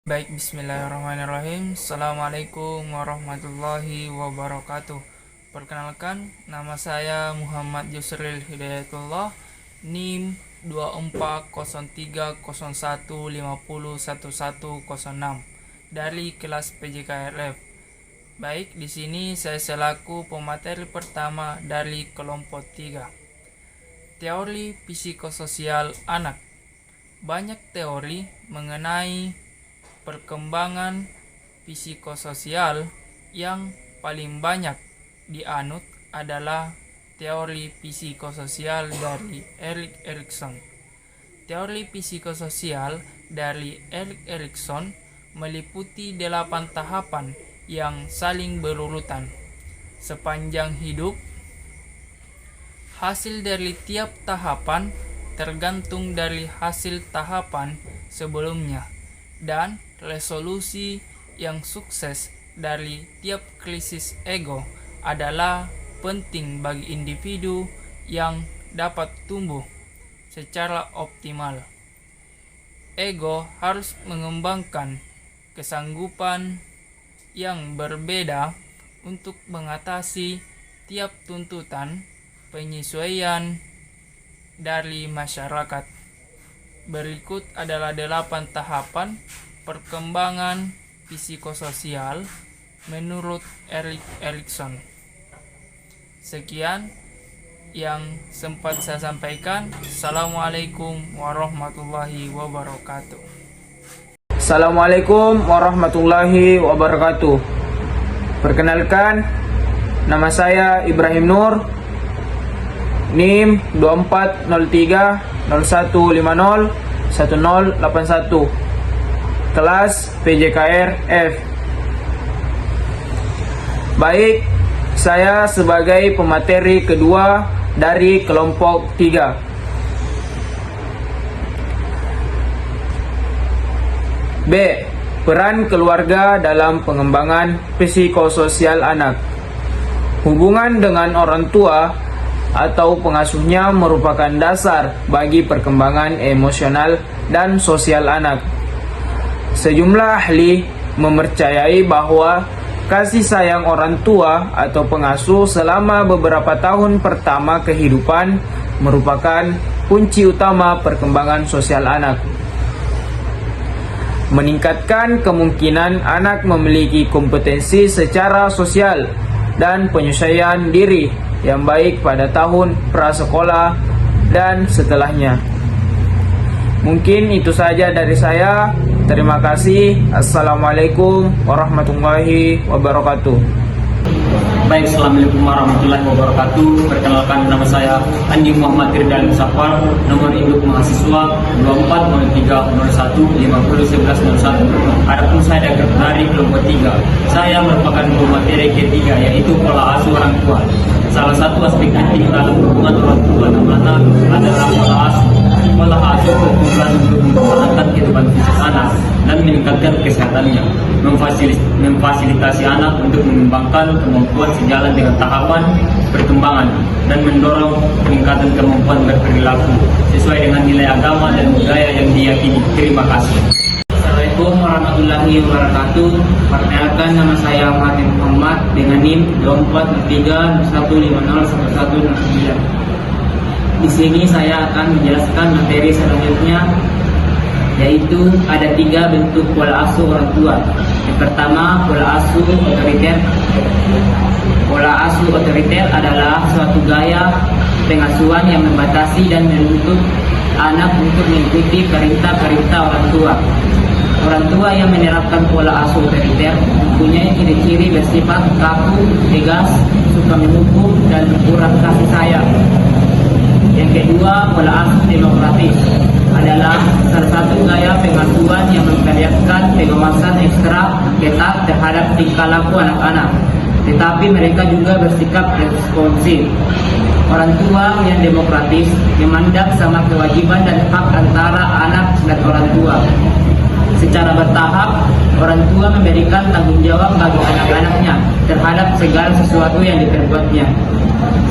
Baik, bismillahirrahmanirrahim. Assalamualaikum warahmatullahi wabarakatuh. Perkenalkan, nama saya Muhammad Yusril Hidayatullah, NIM 240301501106 dari kelas PJKRF. Baik, di sini saya selaku pemateri pertama dari kelompok 3. Teori psikososial anak. Banyak teori mengenai perkembangan psikososial. Yang paling banyak dianut adalah teori psikososial dari Erik Erikson. Teori psikososial dari Erik Erikson meliputi 8 tahapan yang saling berurutan sepanjang hidup. Hasil dari tiap tahapan tergantung dari hasil tahapan sebelumnya, dan resolusi yang sukses dari tiap krisis ego adalah penting bagi individu yang dapat tumbuh secara optimal. Ego harus mengembangkan kesanggupan yang berbeda untuk mengatasi tiap tuntutan penyesuaian dari masyarakat. Berikut adalah 8 tahapan perkembangan psikososial menurut Erik Erikson. Sekian yang sempat saya sampaikan. Assalamualaikum warahmatullahi wabarakatuh. Assalamualaikum warahmatullahi wabarakatuh. Perkenalkan, nama saya Ibrahim Nur, NIM 240301501081, kelas PJKRF. Baik, saya sebagai pemateri kedua dari kelompok 3. B. Peran keluarga dalam pengembangan psikososial anak. Hubungan dengan orang tua atau pengasuhnya merupakan dasar bagi perkembangan emosional dan sosial anak. Sejumlah ahli mempercayai bahwa kasih sayang orang tua atau pengasuh selama beberapa tahun pertama kehidupan merupakan kunci utama perkembangan sosial anak. Meningkatkan kemungkinan anak memiliki kompetensi secara sosial dan penyesuaian diri yang baik pada tahun prasekolah dan setelahnya. Mungkin itu saja dari saya. Terima kasih. Assalamualaikum warahmatullahi wabarakatuh. Baik, assalamualaikum warahmatullahi wabarakatuh. Perkenalkan, nama saya Andi Muhammad Irdal Musafar, nomor induk mahasiswa 240301501101. Adapun saya dari kelompok 3. Saya merupakan pemateri ketiga, yaitu pola asuh orang tua. Salah satu aspek penting dalam hubungan orang tua dan anak adalah pola asuh. Pola asuh bertujuan untuk mempertahankan kehidupan fisik anak dan meningkatkan kesehatannya, memfasilitasi anak untuk mengembangkan kemampuan sejalan dengan tahapan perkembangan, dan mendorong peningkatan kemampuan berperilaku sesuai dengan nilai agama dan budaya yang diyakini. Terima kasih. Assalamualaikum warahmatullahi wabarakatuh. Perkenalkan, nama saya Fatih Muhammad dengan NIM 240301501109. Di sini saya akan menjelaskan materi selanjutnya, yaitu ada 3 bentuk pola asuh orang tua. Yang pertama, pola asuh otoriter. Pola asuh otoriter adalah suatu gaya pengasuhan yang membatasi dan menuntut anak untuk mengikuti perintah-perintah orang tua. Orang tua yang menerapkan pola asuh otoriter mempunyai ciri-ciri bersifat kaku, tegas, suka menghukum, dan kurang kasih sayang. Yang kedua, pola asuh demokratis adalah salah satu gaya pengasuhan yang memperlihatkan pengawasan ekstra ketat terhadap tingkah laku anak-anak, tetapi mereka juga bersikap responsif. Orang tua yang demokratis memandang sama kewajiban dan hak antara anak dan orang tua. Secara bertahap, orang tua memberikan tanggung jawab bagi anak-anaknya terhadap segala sesuatu yang diperbuatnya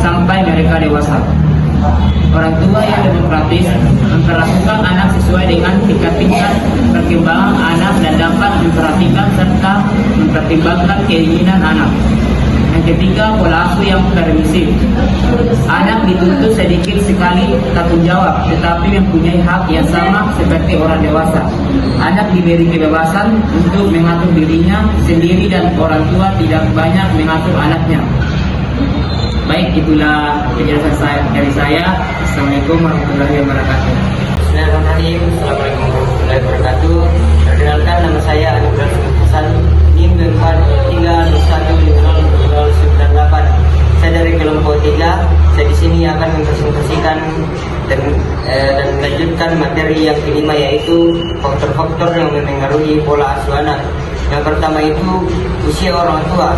sampai mereka dewasa. Orang tua yang demokratis memperlakukan anak sesuai dengan tingkat perkembangan anak dan dapat mempertimbangkan keinginan anak. Yang ketiga, pola asuh yang permisif. Anak dituntut sedikit sekali tanggung jawab, tetapi mempunyai hak yang sama seperti orang dewasa. Anak diberi kebebasan untuk mengatur dirinya sendiri dan orang tua tidak banyak mengatur anaknya. Baik, itulah penjelasan dari saya. Assalamualaikum warahmatullahi wabarakatuh. Bismillahirrahmanirrahim. Assalamualaikum warahmatullahi wabarakatuh. Perkenalkan, nama saya Anugrah Hasan, NIM 4315098. Saya dari kelompok 3. Saya di sini akan mempresentasikan dan melanjutkan materi yang kelima, yaitu faktor-faktor yang memengaruhi pola asuh anak. Yang pertama itu usia orang tua.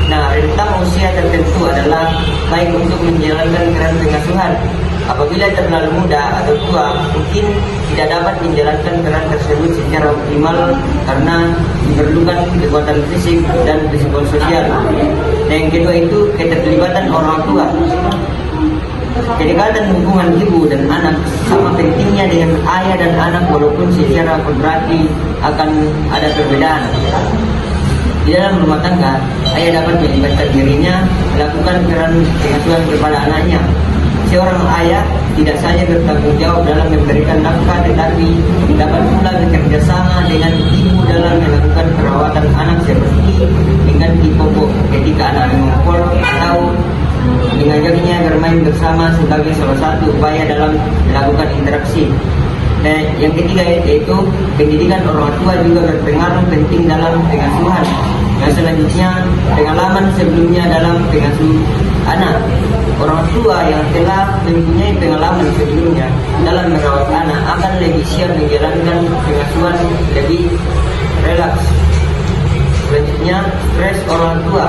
Nah, rentang usia tertentu adalah baik untuk menjalankan peran pengasuhan. Apabila terlalu muda atau tua, mungkin tidak dapat menjalankan peran tersebut secara optimal karena diperlukan kekuatan fisik dan psikososial. Dan yang kedua itu keterlibatan orang tua. Kedekatan hubungan ibu dan anak sama pentingnya dengan ayah dan anak, walaupun secara berarti akan ada perbedaan. Di dalam rumah tangga, ayah dapat melibatkan dirinya melakukan peran pengasuhan kepada anaknya. Seorang ayah tidak saja bertanggung jawab dalam memberikan nafkah, tetapi dapat pula bekerja sama dengan ibu dalam melakukan perawatan anak seperti mengganti popok ketika anak mengumpul atau mengajaknya bermain bersama sebagai salah satu upaya dalam melakukan interaksi. Dan yang ketiga yaitu pendidikan orang tua juga berpengaruh penting dalam pengasuhan. Yang selanjutnya, pengalaman sebelumnya dalam pengasuh anak. Orang tua yang telah mempunyai pengalaman sebelumnya dalam merawat anak akan lebih siap menjalankan pengasuhan lebih relaks. Selanjutnya, stres orang tua.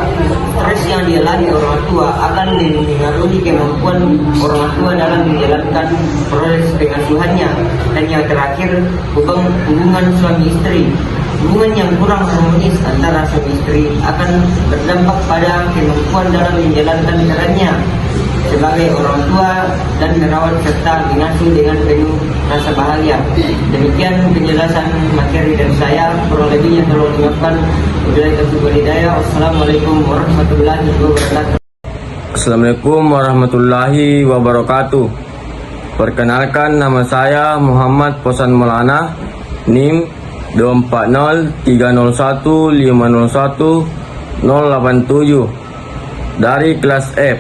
Stres yang dialami orang tua akan mempengaruhi kemampuan orang tua dalam menjalankan proses pengasuhannya. Dan yang terakhir, hubungan suami istri. Hubungan yang kurang harmonis antara suami istri akan berdampak pada kemampuan dalam menjalankan perannya sebagai orang tua dan merawat serta mengasuh dengan penuh rasa bahagia. Demikian penjelasan materi dari saya. Kurang lebihnya tolong dimaafkan. Wabillahi taufiq wal hidayah. Wassalamualaikum warahmatullahi wabarakatuh. Assalamualaikum warahmatullahi wabarakatuh. Perkenalkan, nama saya Muhammad Posan Maulana, NIM 240301501 dari kelas F.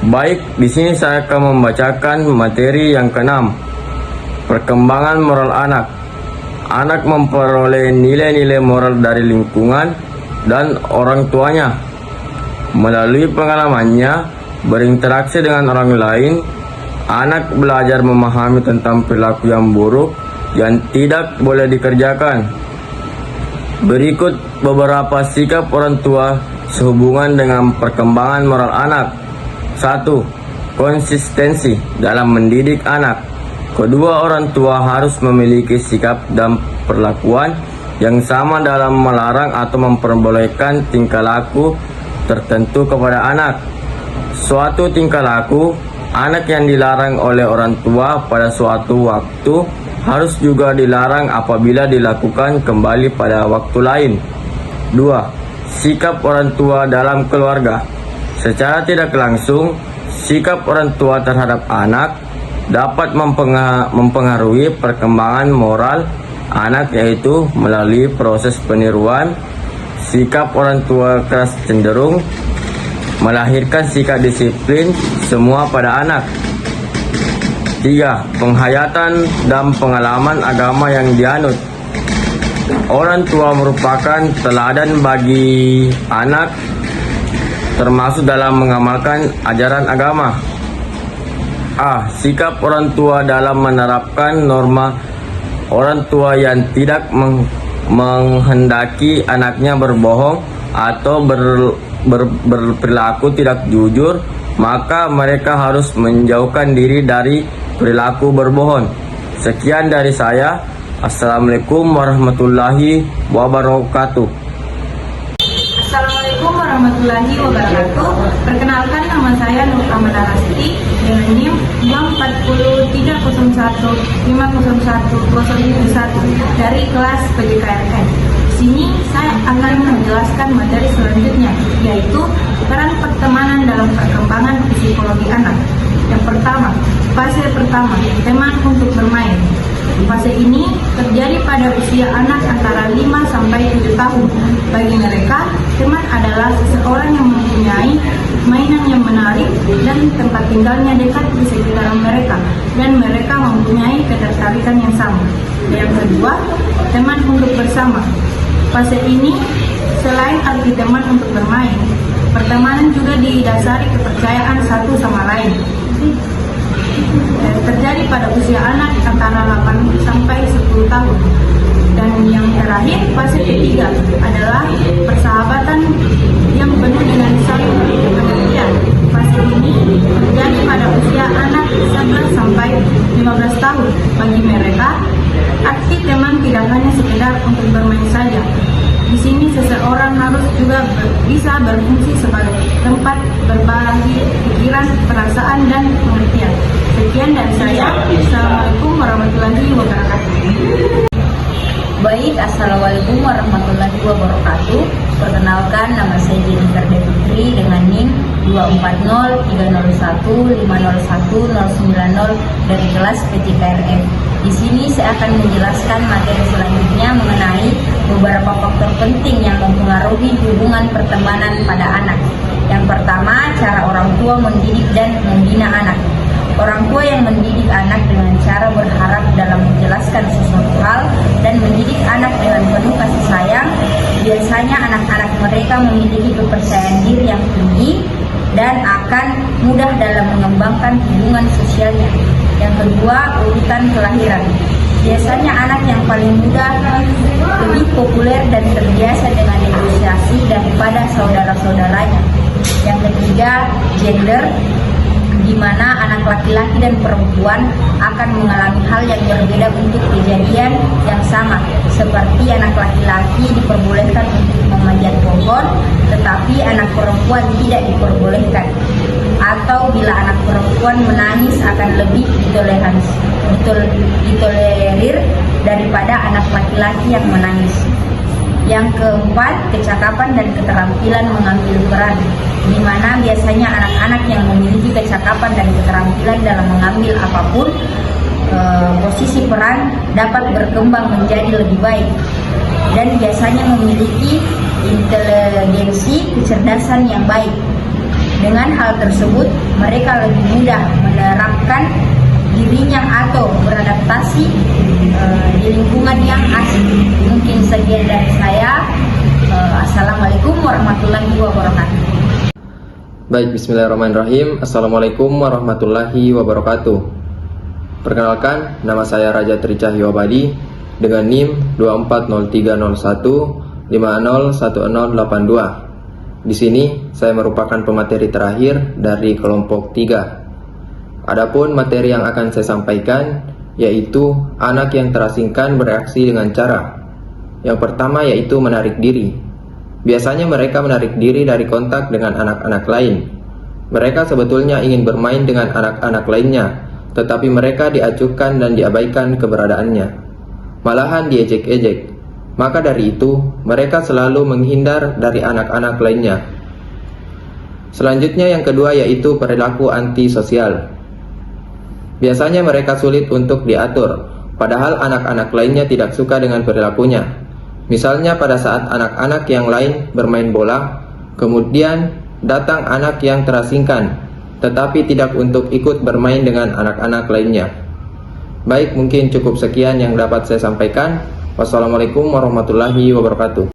Baik, di sini saya akan membacakan materi yang ke-6. Perkembangan moral anak. Anak memperoleh nilai-nilai moral dari lingkungan dan orang tuanya. Melalui pengalamannya berinteraksi dengan orang lain, anak belajar memahami tentang perilaku yang buruk yang tidak boleh dikerjakan. Berikut beberapa sikap orang tua sehubungan dengan perkembangan moral anak. 1. Konsistensi dalam mendidik anak. Kedua orang tua harus memiliki sikap dan perlakuan yang sama dalam melarang atau memperbolehkan tingkah laku tertentu kepada anak. Suatu tingkah laku anak yang dilarang oleh orang tua pada suatu waktu harus juga dilarang apabila dilakukan kembali pada waktu lain. 2. Sikap orang tua dalam keluarga. Secara tidak langsung, sikap orang tua terhadap anak dapat mempengaruhi perkembangan moral anak, yaitu melalui proses peniruan. Sikap orang tua keras cenderung melahirkan sikap disiplin semua pada anak. 3. Penghayatan dan pengalaman agama yang dianut. Orang tua merupakan teladan bagi anak, termasuk dalam mengamalkan ajaran agama. A. Sikap orang tua dalam menerapkan norma. Orang tua yang tidak menghendaki anaknya berbohong atau berperilaku tidak jujur, maka mereka harus menjauhkan diri dari perilaku berbohong. Sekian dari saya. Assalamualaikum warahmatullahi wabarakatuh. Assalamualaikum warahmatullahi wabarakatuh. Perkenalkan, nama saya Nur Amanah Rasti dengan NIM 240301501 dari kelas PJKRN. Di sini saya akan menjelaskan materi selanjutnya, yaitu peran pertemanan dalam perkembangan psikologi anak. Yang pertama, fase pertama, teman untuk bermain. Fase ini terjadi pada usia anak antara 5 sampai 7 tahun. Bagi mereka, teman adalah seseorang yang mempunyai mainan yang menarik dan tempat tinggalnya dekat di sekitaran mereka, dan mereka mempunyai ketertarikan yang sama. Yang kedua, teman untuk bersama. Fase ini selain arti teman untuk bermain, pertemanan juga didasari kepercayaan satu sama lain. Terjadi pada usia anak antara 8 sampai 10 tahun. Dan yang terakhir, fase ketiga adalah persahabatan yang penuh dengan saling pengertian. Fase ini terjadi pada usia anak 11 sampai 15 tahun. Bagi mereka, arti teman tidak hanya sekedar untuk bermain saja. Di sini seseorang harus juga bisa berfungsi sebagai tempat berbagi pikiran, perasaan, dan pengertian. Sekian dari saya. Assalamualaikum warahmatullahi wabarakatuh. Baik, Assalamualaikum warahmatullahi wabarakatuh. Perkenalkan, nama saya Jennifer Devitri dengan NIM 2403015019090 dari kelas PJKRF. Di sini saya akan menjelaskan materi selanjutnya mengenai beberapa faktor penting yang mempengaruhi hubungan pertemanan pada anak. Yang pertama, cara orang tua mendidik dan membina anak. Orang tua yang mendidik anak dengan cara berharap dalam menjelaskan sesuatu hal dan mendidik anak dengan penuh kasih sayang, biasanya anak-anak mereka memiliki kepercayaan diri yang tinggi dan akan mudah dalam mengembangkan hubungan sosialnya. Yang kedua, urutan kelahiran. Biasanya anak yang paling muda lebih populer dan terbiasa dengan negosiasi daripada saudara-saudaranya. Yang ketiga, gender, di mana anak laki-laki dan perempuan akan mengalami hal yang berbeda untuk kejadian yang sama. Seperti anak laki-laki diperbolehkan untuk memanjat pohon, tetapi anak perempuan tidak diperbolehkan. Atau bila anak perempuan menangis akan lebih ditolerir daripada anak laki-laki yang menangis. Yang keempat, kecakapan dan keterampilan mengambil peran, di mana biasanya anak-anak yang memiliki kecakapan dan keterampilan dalam mengambil apapun posisi peran dapat berkembang menjadi lebih baik dan biasanya memiliki inteligensi kecerdasan yang baik. Dengan hal tersebut, mereka lebih mudah menerapkan dirinya atau beradaptasi di lingkungan yang asing. Mungkin sekian dari saya. Assalamualaikum warahmatullahi wabarakatuh. Baik, bismillahirrahmanirrahim. Assalamualaikum warahmatullahi wabarakatuh. Perkenalkan, nama saya Raja Tri Cahyo Abadi dengan NIM 24030501082. Di sini saya merupakan pemateri terakhir dari kelompok 3. Adapun materi yang akan saya sampaikan yaitu anak yang terasingkan bereaksi dengan cara. Yang pertama yaitu menarik diri. Biasanya mereka menarik diri dari kontak dengan anak-anak lain. Mereka sebetulnya ingin bermain dengan anak-anak lainnya, tetapi mereka diacuhkan dan diabaikan keberadaannya. Malahan diejek-ejek. Maka dari itu, mereka selalu menghindar dari anak-anak lainnya. Selanjutnya yang kedua yaitu perilaku antisosial. Biasanya mereka sulit untuk diatur, padahal anak-anak lainnya tidak suka dengan perilakunya. Misalnya pada saat anak-anak yang lain bermain bola, kemudian datang anak yang terasingkan, tetapi tidak untuk ikut bermain dengan anak-anak lainnya. Baik, mungkin cukup sekian yang dapat saya sampaikan. Wassalamualaikum warahmatullahi wabarakatuh.